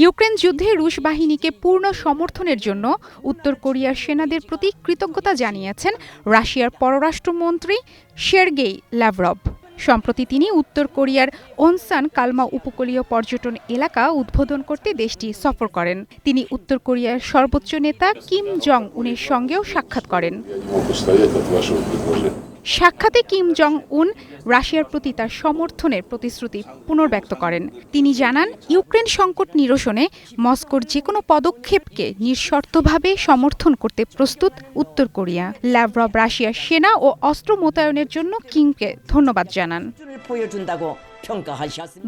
Ukraine যুদ্ধে রুশ বাহিনীকে পূর্ণ সমর্থনের জন্য উত্তর কোরিয়ার সেনাদের প্রতি কৃতজ্ঞতা জানিয়েছেন রাশিয়ার পররাষ্ট্রমন্ত্রী সের্গেই ল্যাভরভ। সম্প্রতি তিনি উত্তর কোরিয়ার ওনসান কালমা উপকূলীয় পর্যটন এলাকা উদ্বোধন করতে দেশটি সফর করেন। তিনি উত্তর কোরিয়ার সর্বোচ্চ নেতা কিম জং উনের সঙ্গেও সাক্ষাৎ করেন। সাক্ষাতে কিম জং উন রাশিয়ার প্রতি তার সমর্থনের প্রতিশ্রুতি পুনর্ব্যক্ত করেন। তিনি জানান, ইউক্রেন সংকট নিরসনে মস্কোর যেকোনো পদক্ষেপকে নিঃশর্তভাবে সমর্থন করতে প্রস্তুত উত্তর কোরিয়া। ল্যাভরভ রাশিয়ার সেনা ও অস্ত্র মোতায়েনের জন্য কিমকে ধন্যবাদ জানান।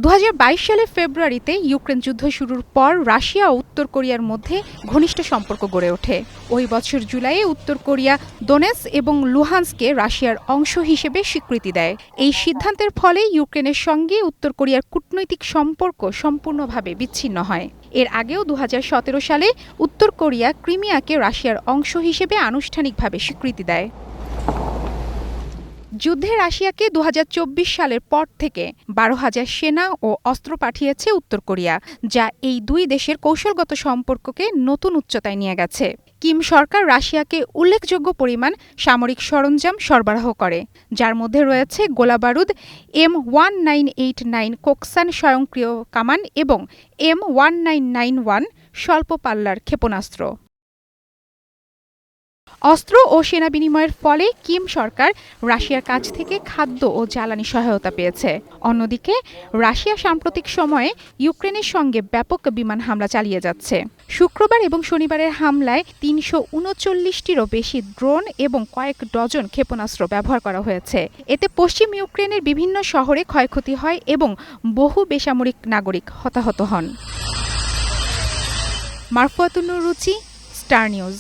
2022 সালের ফেব্রুয়ারিতে ইউক্রেন যুদ্ধ শুরুর পর রাশিয়া ও উত্তর কোরিয়ার মধ্যে ঘনিষ্ঠ সম্পর্ক গড়ে ওঠে। ওই বছর জুলাইয়ে উত্তর কোরিয়া দোনেৎস্ক এবং লুহান্সকে রাশিয়ার অংশ হিসেবে স্বীকৃতি দেয়। এই সিদ্ধান্তের ফলে ইউক্রেনের সঙ্গে উত্তর কোরিয়ার কূটনৈতিক সম্পর্ক সম্পূর্ণভাবে বিচ্ছিন্ন হয়। এর আগেও 2017 সালে উত্তর কোরিয়া ক্রিমিয়াকে রাশিয়ার অংশ হিসেবে আনুষ্ঠানিকভাবে স্বীকৃতি দেয়। যুদ্ধে রাশিয়াকে 2024 সালের পর থেকে 12,000 সেনা ও অস্ত্র পাঠিয়েছে উত্তর কোরিয়া, যা এই দুই দেশের কৌশলগত সম্পর্ককে নতুন উচ্চতায় নিয়ে গেছে। কিম সরকার রাশিয়াকে উল্লেখযোগ্য পরিমাণ সামরিক সরঞ্জাম সরবরাহ করে, যার মধ্যে রয়েছে গোলাবারুদ, M1989 কোকসান স্বয়ংক্রিয় কামান এবং M1991 স্বল্প পাল্লার ক্ষেপণাস্ত্র। অস্ত্র ও সেনা বিনিময়ের ফলে কিম সরকার রাশিয়ার কাছ থেকে খাদ্য ও জ্বালানি সহায়তা পেয়েছে। অন্যদিকে রাশিয়া সাম্প্রতিক সময়ে ইউক্রেনের সঙ্গে ব্যাপক বিমান হামলা চালিয়ে যাচ্ছে। শুক্রবার এবং শনিবারের হামলায় 339টিরও বেশি ড্রোন এবং কয়েক ডজন ক্ষেপণাস্ত্র ব্যবহার করা হয়েছে। এতে পশ্চিম ইউক্রেনের বিভিন্ন শহরে ক্ষয়ক্ষতি হয় এবং বহু বেসামরিক নাগরিক হতাহত হন। মারফুয়াতুন রুচি, স্টার নিউজ।